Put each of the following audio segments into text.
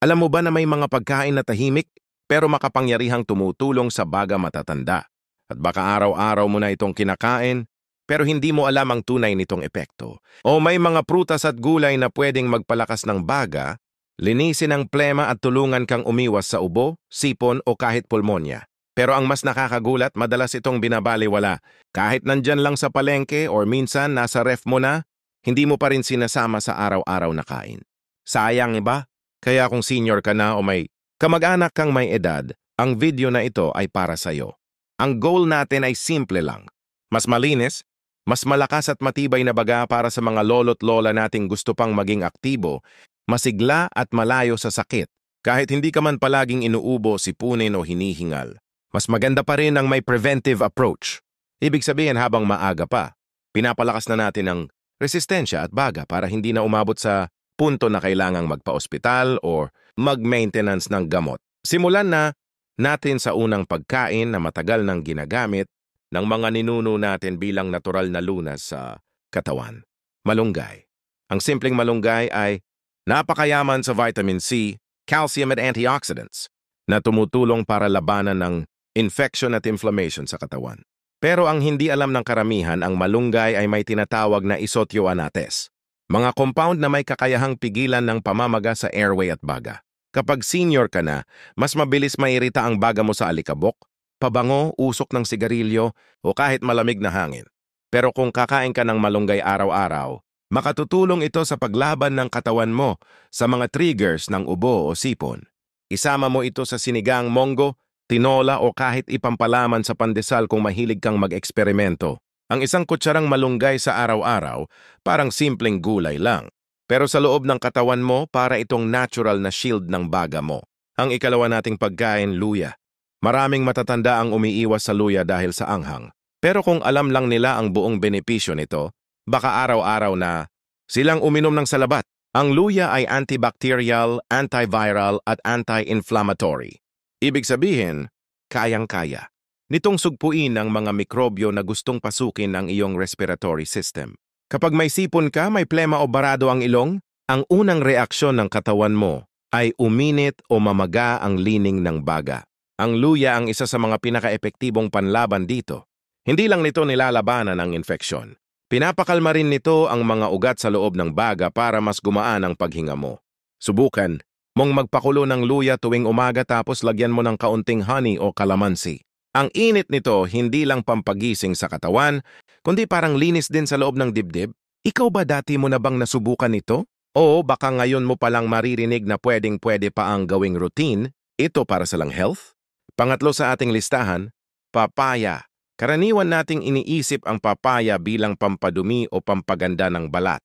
Alam mo ba na may mga pagkain na tahimik pero makapangyarihang tumutulong sa baga matatanda? At baka araw-araw mo na itong kinakain pero hindi mo alam ang tunay nitong epekto. O may mga prutas at gulay na pwedeng magpalakas ng baga, linisin ang plema at tulungan kang umiwas sa ubo, sipon o kahit pulmonya. Pero ang mas nakakagulat, madalas itong binabaliwala. Kahit nandyan lang sa palengke or minsan nasa ref mo na, hindi mo pa rin sinasama sa araw-araw na kain. Sayang, iba? Kaya kung senior ka na o may kamag-anak kang may edad, ang video na ito ay para sa'yo. Ang goal natin ay simple lang. Mas malinis, mas malakas at matibay na baga para sa mga lolo't lola nating gusto pang maging aktibo, masigla at malayo sa sakit, kahit hindi ka man palaging inuubo, sipunin o hinihingal. Mas maganda pa rin ang may preventive approach. Ibig sabihin habang maaga pa, pinapalakas na natin ang resistensya at baga para hindi na umabot sa punto na kailangang magpa-ospital o mag-maintenance ng gamot. Simulan na natin sa unang pagkain na matagal nang ginagamit ng mga ninuno natin bilang natural na lunas sa katawan. Malunggay. Ang simpleng malunggay ay napakayaman sa vitamin C, calcium at antioxidants na tumutulong para labanan ng infection at inflammation sa katawan. Pero ang hindi alam ng karamihan, ang malunggay ay may tinatawag na isotioanates, mga compound na may kakayahang pigilan ng pamamaga sa airway at baga. Kapag senior ka na, mas mabilis mairita ang baga mo sa alikabok, pabango, usok ng sigarilyo o kahit malamig na hangin. Pero kung kakain ka ng malunggay araw-araw, makatutulong ito sa paglaban ng katawan mo sa mga triggers ng ubo o sipon. Isama mo ito sa sinigang, monggo, tinola o kahit ipampalaman sa pandesal kung mahilig kang mag-eksperimento. Ang isang kutsarang malunggay sa araw-araw, parang simpleng gulay lang. Pero sa loob ng katawan mo, para itong natural na shield ng baga mo. Ang ikalawa nating pagkain, luya. Maraming matatanda ang umiiwas sa luya dahil sa anghang. Pero kung alam lang nila ang buong benepisyo nito, baka araw-araw na silang uminom ng salabat. Ang luya ay antibacterial, antiviral at anti-inflammatory. Ibig sabihin, kayang-kaya nitong sugpuin ang mga mikrobyo na gustong pasukin ang iyong respiratory system. Kapag may sipon ka, may plema o barado ang ilong, ang unang reaksyon ng katawan mo ay uminit o mamaga ang lining ng baga. Ang luya ang isa sa mga pinaka-epektibong panlaban dito. Hindi lang nito nilalabanan ang infeksyon. Pinapakalma rin nito ang mga ugat sa loob ng baga para mas gumaan ang paghinga mo. Subukan mong magpakulo ng luya tuwing umaga tapos lagyan mo ng kaunting honey o kalamansi. Ang init nito hindi lang pampagising sa katawan, kundi parang linis din sa loob ng dibdib. Ikaw ba dati mo na bang nasubukan ito? O baka ngayon mo palang maririnig na pwedeng-pwede pa ang gawing routine, ito para sa lang health? Pangatlo sa ating listahan, papaya. Karaniwan nating iniisip ang papaya bilang pampadumi o pampaganda ng balat.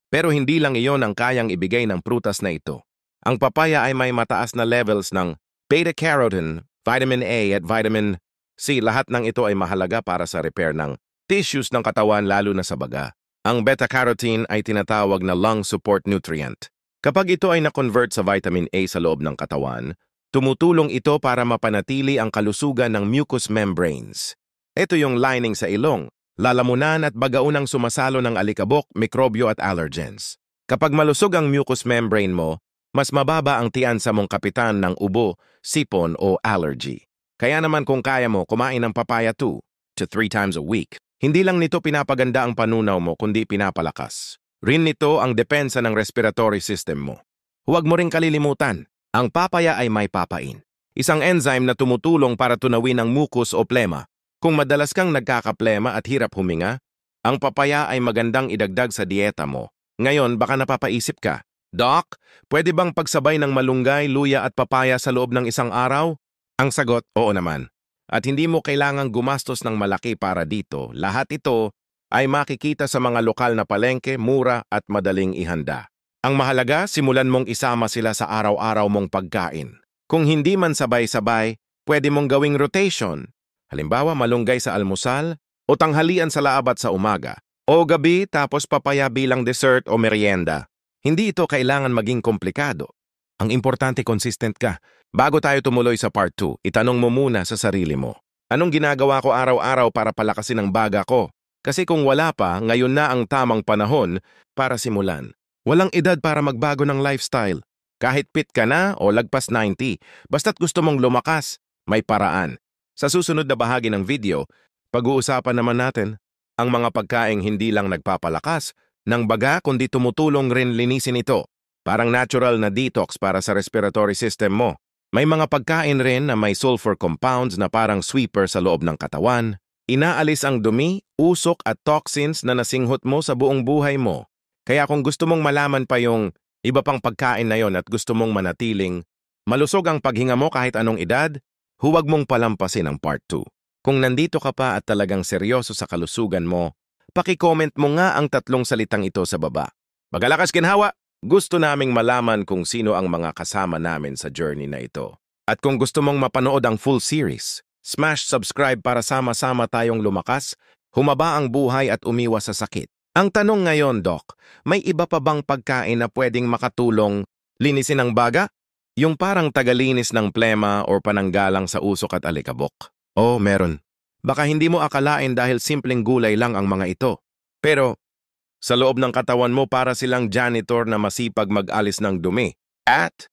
Pero hindi lang iyon ang kayang ibigay ng prutas na ito. Ang papaya ay may mataas na levels ng beta-carotene, vitamin A at vitamin C. Lahat ng ito ay mahalaga para sa repair ng tissues ng katawan lalo na sa baga. Ang beta-carotene ay tinatawag na lung support nutrient. Kapag ito ay na-convert sa vitamin A sa loob ng katawan, tumutulong ito para mapanatili ang kalusugan ng mucous membranes. Ito yung lining sa ilong, lalamunan at bagaunang sumasalo ng alikabok, mikrobyo at allergens. Kapag malusog ang mucous membrane mo, mas mababa ang tiyansa mong kapitan ng ubo, sipon o allergy. Kaya naman kung kaya mo, kumain ng papaya 2 to 3 times a week. Hindi lang nito pinapaganda ang panunaw mo kundi pinapalakas rin nito ang depensa ng respiratory system mo. Huwag mo ring kalilimutan, ang papaya ay may papain, isang enzyme na tumutulong para tunawin ang mucus o plema. Kung madalas kang nagkakaplema at hirap huminga, ang papaya ay magandang idagdag sa dieta mo. Ngayon baka napapaisip ka, Doc, pwede bang pagsabay ng malunggay, luya at papaya sa loob ng isang araw? Ang sagot, oo naman. At hindi mo kailangang gumastos ng malaki para dito. Lahat ito ay makikita sa mga lokal na palengke, mura at madaling ihanda. Ang mahalaga, simulan mong isama sila sa araw-araw mong pagkain. Kung hindi man sabay-sabay, pwede mong gawing rotation. Halimbawa, malunggay sa almusal o tanghalian sa laabat sa umaga. O gabi tapos papaya bilang dessert o merienda. Hindi ito kailangan maging komplikado. Ang importante, consistent ka. Bago tayo tumuloy sa part 2, itanong mo muna sa sarili mo. Anong ginagawa ko araw-araw para palakasin ang baga ko? Kasi kung wala pa, ngayon na ang tamang panahon para simulan. Walang edad para magbago ng lifestyle. Kahit fit ka na o lagpas 90, basta't gusto mong lumakas, may paraan. Sa susunod na bahagi ng video, pag-uusapan naman natin ang mga pagkaing hindi lang nagpapalakas ng baga kundi tumutulong rin linisin ito. Parang natural na detox para sa respiratory system mo. May mga pagkain rin na may sulfur compounds na parang sweeper sa loob ng katawan. Inaalis ang dumi, usok at toxins na nasinghot mo sa buong buhay mo. Kaya kung gusto mong malaman pa yung iba pang pagkain na yon at gusto mong manatiling malusog ang paghinga mo kahit anong edad, huwag mong palampasin ang part 2. Kung nandito ka pa at talagang seryoso sa kalusugan mo, paki-comment mo nga ang 3 salitang ito sa baba. Magalakas ginhawa! Gusto naming malaman kung sino ang mga kasama namin sa journey na ito. At kung gusto mong mapanood ang full series, smash subscribe para sama-sama tayong lumakas, humaba ang buhay at umiwas sa sakit. Ang tanong ngayon, Doc, may iba pa bang pagkain na pwedeng makatulong linisin ang baga? Yung parang tagalinis ng plema o pananggalang sa usok at alikabok. Oh, meron. Baka hindi mo akalain dahil simpleng gulay lang ang mga ito. Pero sa loob ng katawan mo para silang janitor na masipag mag-alis ng dumi at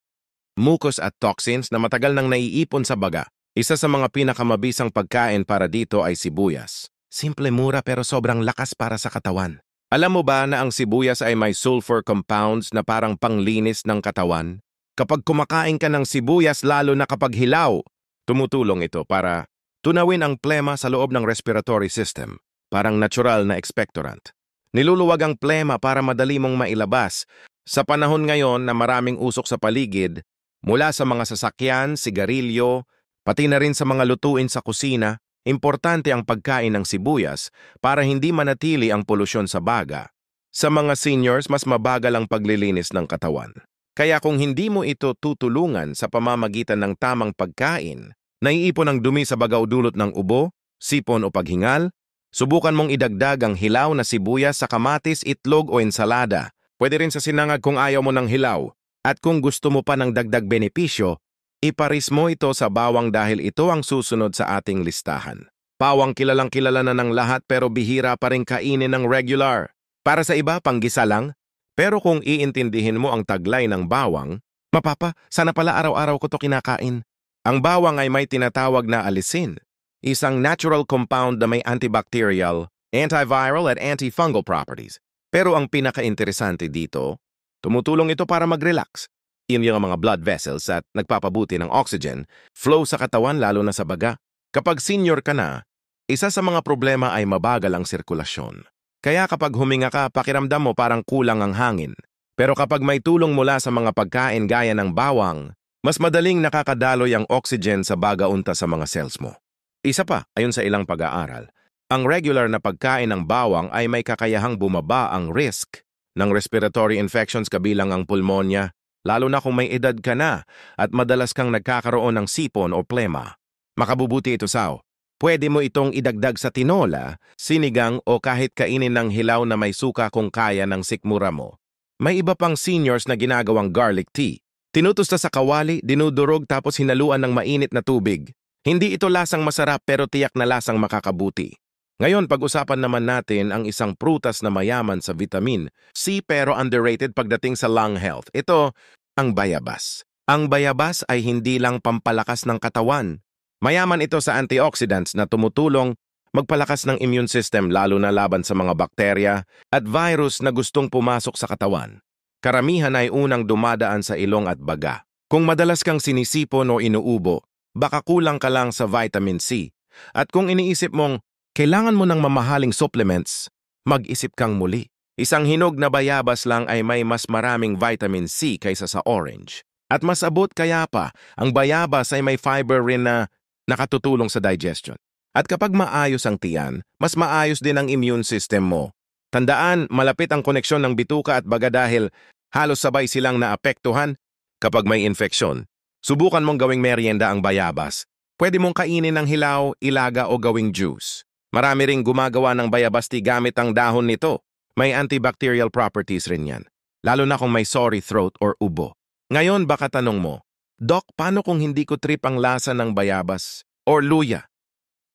mucus at toxins na matagal nang naiipon sa baga. Isa sa mga pinakamabisang pagkain para dito ay sibuyas. Simple mura pero sobrang lakas para sa katawan. Alam mo ba na ang sibuyas ay may sulfur compounds na parang panglinis ng katawan? Kapag kumakain ka ng sibuyas lalo na kapag hilaw, tumutulong ito para tunawin ang plema sa loob ng respiratory system, parang natural na expectorant. Niluluwag ang plema para madali mong mailabas. Sa panahon ngayon na maraming usok sa paligid, mula sa mga sasakyan, sigarilyo, pati na rin sa mga lutuin sa kusina, importante ang pagkain ng sibuyas para hindi manatili ang polusyon sa baga. Sa mga seniors, mas mabagal ang paglilinis ng katawan. Kaya kung hindi mo ito tutulungan sa pamamagitan ng tamang pagkain, naiipon ang dumi sa bagaw dulot ng ubo, sipon o paghingal, subukan mong idagdag ang hilaw na sibuyas sa kamatis, itlog o ensalada. Pwede rin sa sinangag kung ayaw mo ng hilaw. At kung gusto mo pa ng dagdag benepisyo, iparis mo ito sa bawang dahil ito ang susunod sa ating listahan. Bawang kilalang kilala na ng lahat pero bihira pa rin kainin ng regular. Para sa iba, panggisa lang. Pero kung iintindihin mo ang taglay ng bawang, mapapa, sana pala araw-araw ko to kinakain. Ang bawang ay may tinatawag na alisin, isang natural compound na may antibacterial, antiviral at antifungal properties. Pero ang pinaka-interesante dito, tumutulong ito para mag-relax. Yung mga blood vessels at nagpapabuti ng oxygen, flow sa katawan lalo na sa baga. Kapag senior ka na, isa sa mga problema ay mabagal ang sirkulasyon. Kaya kapag huminga ka, pakiramdam mo parang kulang ang hangin. Pero kapag may tulong mula sa mga pagkain gaya ng bawang, mas madaling nakakadaloy ang oxygen sa bagaunta sa mga cells mo. Isa pa, ayon sa ilang pag-aaral, ang regular na pagkain ng bawang ay may kakayahang bumaba ang risk ng respiratory infections kabilang ang pulmonya, lalo na kung may edad ka na at madalas kang nagkakaroon ng sipon o plema. Makabubuti ito sao. Pwede mo itong idagdag sa tinola, sinigang o kahit kainin ng hilaw na may suka kung kaya ng sikmura mo. May iba pang seniors na ginagawang garlic tea. Tinutusta sa kawali, dinudurog tapos hinaluan ng mainit na tubig. Hindi ito lasang masarap pero tiyak na lasang makakabuti. Ngayon, pag-usapan naman natin ang isang prutas na mayaman sa vitamin C pero underrated pagdating sa lung health. Ito, ang bayabas. Ang bayabas ay hindi lang pampalakas ng katawan. Mayaman ito sa antioxidants na tumutulong magpalakas ng immune system lalo na laban sa mga bakterya at virus na gustong pumasok sa katawan. Karamihan ay unang dumadaan sa ilong at baga. Kung madalas kang sinisipon o inuubo, baka kulang ka lang sa vitamin C. At kung iniisip mong kailangan mo ng mamahaling supplements, mag-isip kang muli. Isang hinog na bayabas lang ay may mas maraming vitamin C kaysa sa orange. At mas abot kaya pa, ang bayabas ay may fiber rin na nakatutulong sa digestion. At kapag maayos ang tiyan, mas maayos din ang immune system mo. Tandaan, malapit ang koneksyon ng bituka at baga dahil halos sabay silang naapektuhan kapag may infeksyon. Subukan mong gawing merienda ang bayabas. Pwede mong kainin ng hilaw, ilaga o gawing juice. Marami ring gumagawa ng bayabas tea gamit ang dahon nito. May antibacterial properties rin yan, lalo na kung may sore throat or ubo. Ngayon baka tanong mo, Doc, paano kung hindi ko trip ang lasa ng bayabas or luya?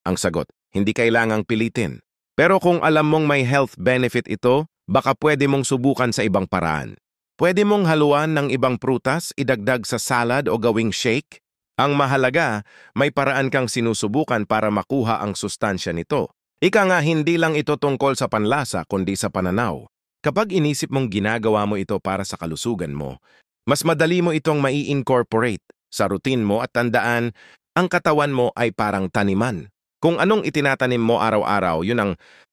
Ang sagot, hindi kailangang pilitin. Pero kung alam mong may health benefit ito, baka pwede mong subukan sa ibang paraan. Pwede mong haluan ng ibang prutas, idagdag sa salad o gawing shake. Ang mahalaga, may paraan kang sinusubukan para makuha ang sustansya nito. Ika nga hindi lang ito tungkol sa panlasa kundi sa pananaw. Kapag inisip mong ginagawa mo ito para sa kalusugan mo, mas madali mo itong mai-incorporate sa routine mo at tandaan, ang katawan mo ay parang taniman. Kung anong itinatanim mo araw-araw, yun ang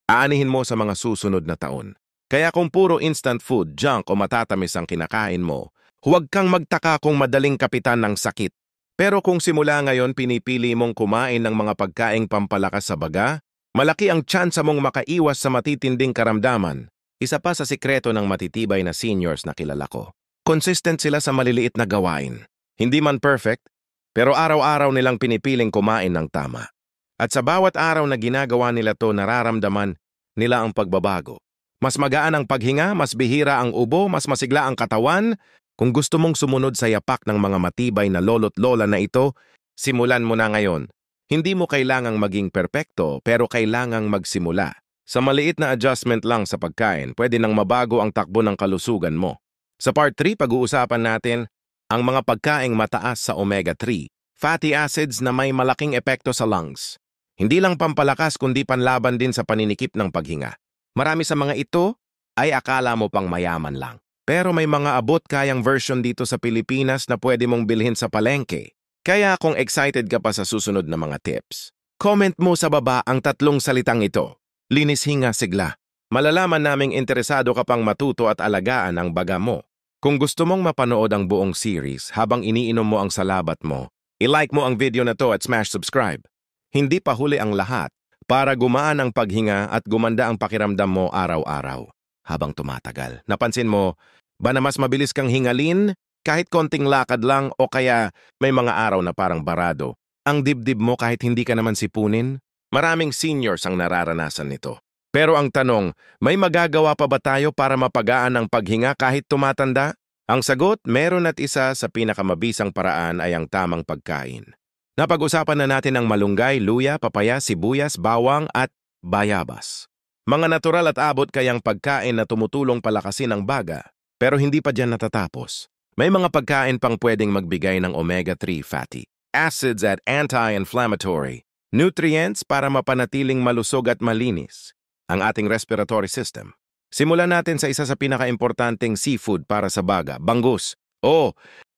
aanihin mo sa mga susunod na taon. Kaya kung puro instant food, junk o matatamis ang kinakain mo, huwag kang magtaka kung madaling kapitan ng sakit. Pero kung simula ngayon pinipili mong kumain ng mga pagkaing pampalakas sa baga, malaki ang tsansa mong makaiwas sa matitinding karamdaman. Isa pa sa sikreto ng matitibay na seniors na kilala ko. Consistent sila sa maliliit na gawain. Hindi man perfect, pero araw-araw nilang pinipiling kumain ng tama. At sa bawat araw na ginagawa nila to, nararamdaman nila ang pagbabago. Mas magaan ang paghinga, mas bihira ang ubo, mas masigla ang katawan. Kung gusto mong sumunod sa yapak ng mga matibay na lolo't lola na ito, simulan mo na ngayon. Hindi mo kailangang maging perpekto, pero kailangang magsimula. Sa maliit na adjustment lang sa pagkain, pwede nang mabago ang takbo ng kalusugan mo. Sa part 3, pag-uusapan natin ang mga pagkaing mataas sa omega-3, fatty acids na may malaking epekto sa lungs. Hindi lang pampalakas kundi panlaban din sa paninikip ng paghinga. Marami sa mga ito ay akala mo pang mayaman lang. Pero may mga abot kayang version dito sa Pilipinas na pwede mong bilhin sa palengke. Kaya kung excited ka pa sa susunod na mga tips, comment mo sa baba ang 3 salitang ito. Linis, hinga, sigla. Malalaman naming interesado ka pang matuto at alagaan ang baga mo. Kung gusto mong mapanood ang buong series habang iniinom mo ang salabat mo, i-like mo ang video na to at smash subscribe. Hindi pa huli ang lahat para gumaan ang paghinga at gumanda ang pakiramdam mo araw-araw habang tumatagal. Napansin mo ba na mas mabilis kang hingalin kahit konting lakad lang o kaya may mga araw na parang barado? Ang dibdib mo kahit hindi ka naman sipunin? Maraming seniors ang nararanasan nito. Pero ang tanong, may magagawa pa ba tayo para mapagaan ang paghinga kahit tumatanda? Ang sagot, meron at isa sa pinakamabisang paraan ay ang tamang pagkain. Napag-usapan na natin ang malunggay, luya, papaya, sibuyas, bawang at bayabas. Mga natural at abot kayang pagkain na tumutulong palakasin ang baga, pero hindi pa dyan natatapos. May mga pagkain pang pwedeng magbigay ng omega-3 fatty acids at anti-inflammatory nutrients para mapanatiling malusog at malinis ang ating respiratory system. Simulan natin sa isa sa pinaka-importanteng seafood para sa baga, bangus.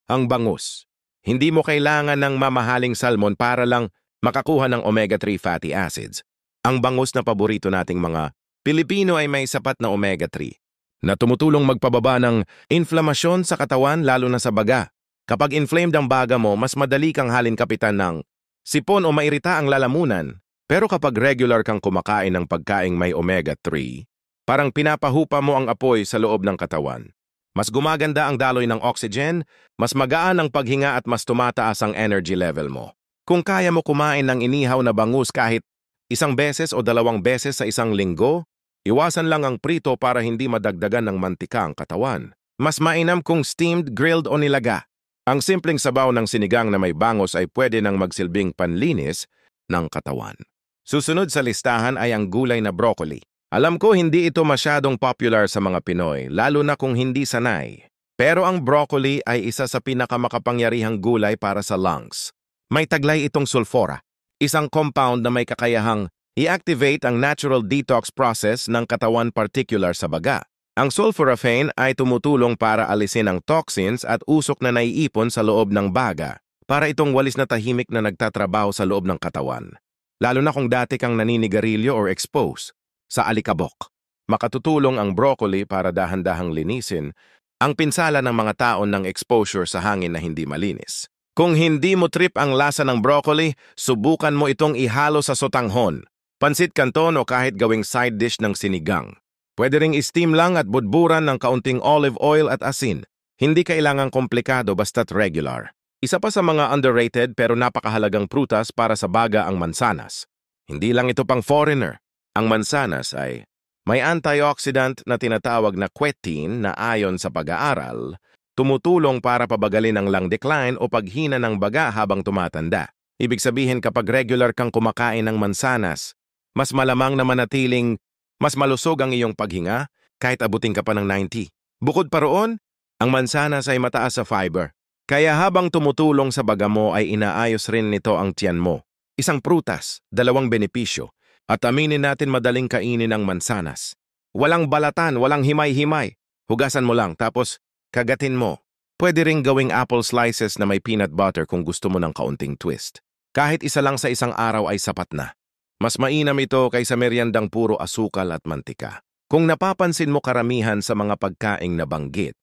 Ang bangus. Hindi mo kailangan ng mamahaling salmon para lang makakuha ng omega-3 fatty acids. Ang bangus na paborito nating mga Pilipino ay may sapat na omega-3 na tumutulong magpababa ng inflamasyon sa katawan lalo na sa baga. Kapag inflamed ang baga mo, mas madali kang halin kapitan ng sipon o mairita ang lalamunan. Pero kapag regular kang kumakain ng pagkaing may omega-3, parang pinapahupa mo ang apoy sa loob ng katawan. Mas gumaganda ang daloy ng oxygen, mas magaan ang paghinga at mas tumataas ang energy level mo. Kung kaya mo kumain ng inihaw na bangus kahit 1 beses o 2 beses sa isang linggo, iwasan lang ang prito para hindi madagdagan ng mantika ang katawan. Mas mainam kung steamed, grilled o nilaga. Ang simpleng sabaw ng sinigang na may bangus ay pwede nang magsilbing panlinis ng katawan. Susunod sa listahan ay ang gulay na broccoli. Alam ko hindi ito masyadong popular sa mga Pinoy, lalo na kung hindi sanay. Pero ang broccoli ay isa sa pinakamakapangyarihang gulay para sa lungs. May taglay itong sulfura, isang compound na may kakayahang i-activate ang natural detox process ng katawan particular sa baga. Ang sulforaphane ay tumutulong para alisin ang toxins at usok na naiipon sa loob ng baga para itong walis na tahimik na nagtatrabaho sa loob ng katawan. Lalo na kung dati kang naninigarilyo or expose sa alikabok. Makatutulong ang broccoli para dahan-dahang linisin ang pinsala ng mga taon ng exposure sa hangin na hindi malinis. Kung hindi mo trip ang lasa ng broccoli, subukan mo itong ihalo sa sotanghon, pansit canton o kahit gawing side dish ng sinigang. Pwede ring steam lang at budburan ng kaunting olive oil at asin. Hindi kailangang komplikado basta't regular. Isa pa sa mga underrated pero napakahalagang prutas para sa baga ang mansanas. Hindi lang ito pang foreigner. Ang mansanas ay may antioxidant na tinatawag na quercetin na ayon sa pag-aaral, tumutulong para pabagalin ang lung decline o paghina ng baga habang tumatanda. Ibig sabihin kapag regular kang kumakain ng mansanas, mas malamang na manatiling mas malusog ang iyong paghinga kahit abutin ka pa ng 90. Bukod pa roon, Ang mansanas ay mataas sa fiber. Kaya habang tumutulong sa baga mo ay inaayos rin nito ang tiyan mo. Isang prutas, dalawang benepisyo. At aminin natin madaling kainin ang mansanas. Walang balatan, walang himay-himay. Hugasan mo lang tapos kagatin mo. Pwede ring gawing apple slices na may peanut butter kung gusto mo ng kaunting twist. Kahit isa lang sa isang araw ay sapat na. Mas mainam ito kaysa meryendang puro asukal at mantika. Kung napapansin mo karamihan sa mga pagkaing nabanggit,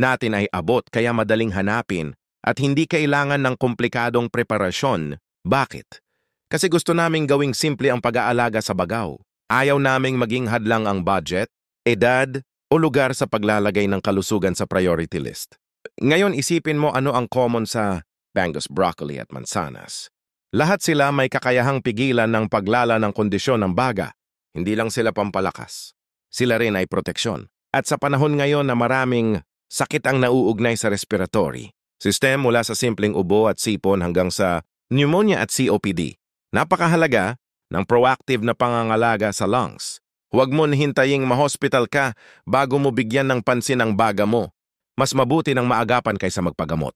natin ay abot kaya madaling hanapin at hindi kailangan ng komplikadong preparasyon. Bakit? Kasi gusto naming gawing simple ang pag-aalaga sa bagaw. Ayaw naming maging hadlang ang budget, edad, o lugar sa paglalagay ng kalusugan sa priority list. Ngayon isipin mo ano ang common sa Bengus broccoli at mansanas. Lahat sila may kakayahang pigilan ng paglala ng kondisyon ng baga. Hindi lang sila pampalakas. Sila rin ay proteksyon. At sa panahon ngayon na maraming sakit ang nauugnay sa respiratory system mula sa simpleng ubo at sipon hanggang sa pneumonia at COPD. Napakahalaga ng proactive na pangangalaga sa lungs. Huwag mo hintayin ma-hospital ka bago mo bigyan ng pansin ang baga mo. Mas mabuti ng maagapan kaysa magpagamot.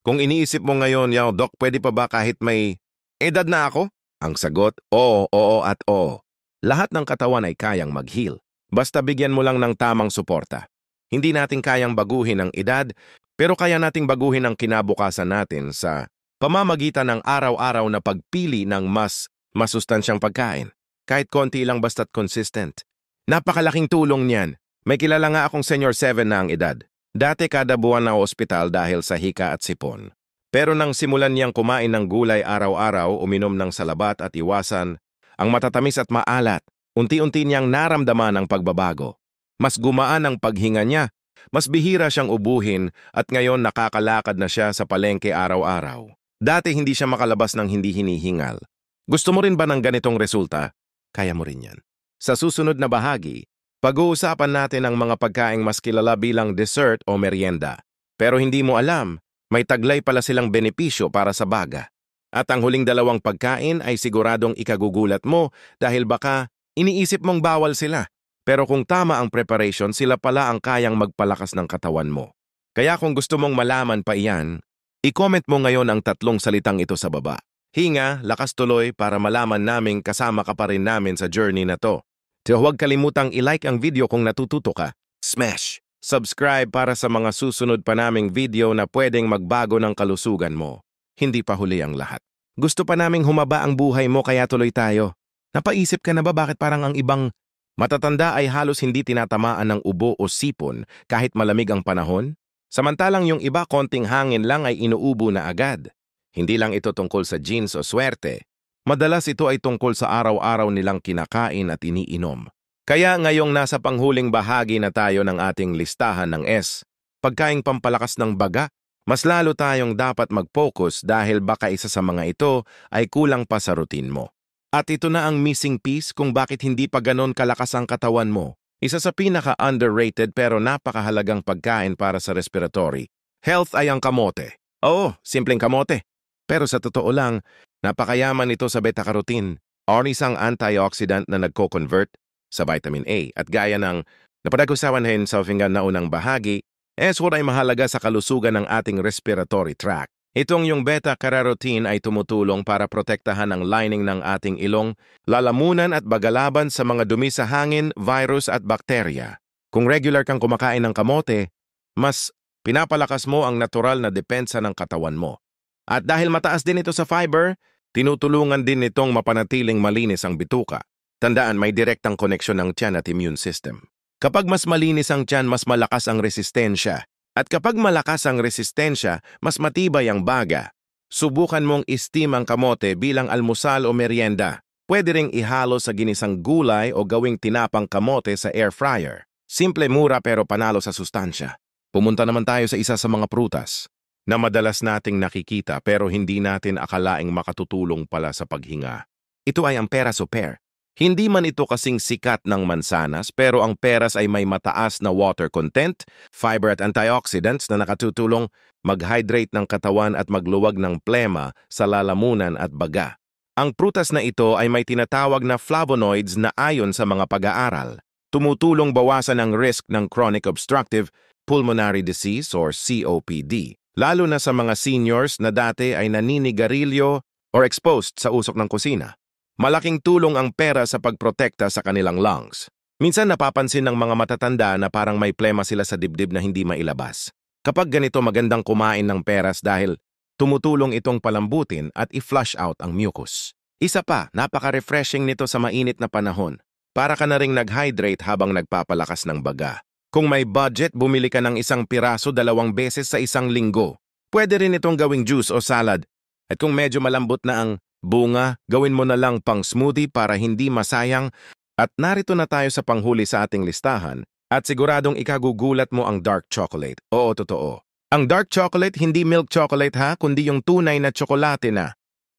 Kung iniisip mo ngayon, Doc, pwede pa ba kahit may edad na ako? Ang sagot, oo, oo at oo. Lahat ng katawan ay kayang mag-heal. Basta bigyan mo lang ng tamang suporta. Hindi natin kayang baguhin ang edad, pero kaya nating baguhin ang kinabukasan natin sa pamamagitan ng araw-araw na pagpili ng mas masustansyang pagkain. Kahit konti lang basta't consistent. Napakalaking tulong niyan. May kilala nga akong senior 7 na ang edad. Dati kada buwan na ospital dahil sa hika at sipon. Pero nang simulan niyang kumain ng gulay araw-araw, uminom ng salabat at iwasan ang matatamis at maalat, unti-unti niyang naramdaman ang pagbabago. Mas gumaan ang paghinga niya, mas bihira siyang ubuhin at ngayon nakakalakad na siya sa palengke araw-araw. Dati hindi siya makalabas ng hindi hinihingal. Gusto mo rin ba ng ganitong resulta? Kaya mo rin yan. Sa susunod na bahagi, pag-uusapan natin ang mga pagkaing mas kilala bilang dessert o merienda. Pero hindi mo alam, may taglay pala silang benepisyo para sa baga. At ang huling dalawang pagkain ay siguradong ikagugulat mo dahil baka iniisip mong bawal sila. Pero kung tama ang preparation, sila pala ang kayang magpalakas ng katawan mo. Kaya kung gusto mong malaman pa iyan, i-comment mo ngayon ang 3 salitang ito sa baba. Hinga, lakas tuloy para malaman naming kasama ka pa rin namin sa journey na to. Huwag kalimutang i-like ang video kung natututo ka. Smash! Subscribe para sa mga susunod pa naming video na pwedeng magbago ng kalusugan mo. Hindi pa huli ang lahat. Gusto pa naming humaba ang buhay mo kaya tuloy tayo. Napaisip ka na ba bakit parang ang ibang matatanda ay halos hindi tinatamaan ng ubo o sipon kahit malamig ang panahon? Samantalang yung iba konting hangin lang ay inuubo na agad. Hindi lang ito tungkol sa genes o swerte. Madalas ito ay tungkol sa araw-araw nilang kinakain at iniinom. Kaya ngayong nasa panghuling bahagi na tayo ng ating listahan ng S, pagkaing pampalakas ng baga, mas lalo tayong dapat mag-focus dahil baka isa sa mga ito ay kulang pa sa routine mo. At ito na ang missing piece kung bakit hindi pa ganon kalakas ang katawan mo. Isa sa pinaka-underrated pero napakahalagang pagkain para sa respiratory health ay ang kamote. Oo, simpleng kamote. Pero sa totoo lang, napakayaman ito sa beta-carotene o isang antioxidant na nagko-convert sa vitamin A. At gaya ng napag-usapan din sa na unang bahagi, S4 ay mahalaga sa kalusugan ng ating respiratory tract. Itong yung beta-carotene ay tumutulong para protektahan ang lining ng ating ilong, lalamunan at bagalaban sa mga dumi sa hangin, virus at bakterya. Kung regular kang kumakain ng kamote, mas pinapalakas mo ang natural na depensa ng katawan mo. At dahil mataas din ito sa fiber, tinutulungan din nitong mapanatiling malinis ang bituka. Tandaan, may direktang koneksyon ng tiyan at immune system. Kapag mas malinis ang tiyan, mas malakas ang resistensya. At kapag malakas ang resistensya, mas matibay ang baga. Subukan mong i-steam ang kamote bilang almusal o merienda. Pwede ring ihalo sa ginisang gulay o gawing tinapang kamote sa air fryer. Simple, mura pero panalo sa sustansya. Pumunta naman tayo sa isa sa mga prutas na madalas nating nakikita pero hindi natin akalaing makatutulong pala sa paghinga. Ito ay ang peras o pear. Hindi man ito kasing sikat ng mansanas pero ang peras ay may mataas na water content, fiber at antioxidants na nakatutulong mag-hydrate ng katawan at magluwag ng plema sa lalamunan at baga. Ang prutas na ito ay may tinatawag na flavonoids na ayon sa mga pag-aaral. Tumutulong bawasan ang risk ng chronic obstructive pulmonary disease or COPD, lalo na sa mga seniors na dati ay naninigarilyo or exposed sa usok ng kusina. Malaking tulong ang pera sa pagprotekta sa kanilang lungs. Minsan napapansin ng mga matatanda na parang may plema sila sa dibdib na hindi mailabas. Kapag ganito, magandang kumain ng peras dahil tumutulong itong palambutin at i-flush out ang mucus. Isa pa, napaka-refreshing nito sa mainit na panahon. Para ka na ring nag-hydrate habang nagpapalakas ng baga. Kung may budget, bumili ka ng isang piraso 2 beses sa isang linggo. Pwede rin itong gawing juice o salad. At kung medyo malambot na ang bunga, gawin mo na lang pang smoothie para hindi masayang. At narito na tayo sa panghuli sa ating listahan. At siguradong ikagugulat mo ang dark chocolate. Oo, totoo. Ang dark chocolate, hindi milk chocolate ha, kundi yung tunay na tsokolate na.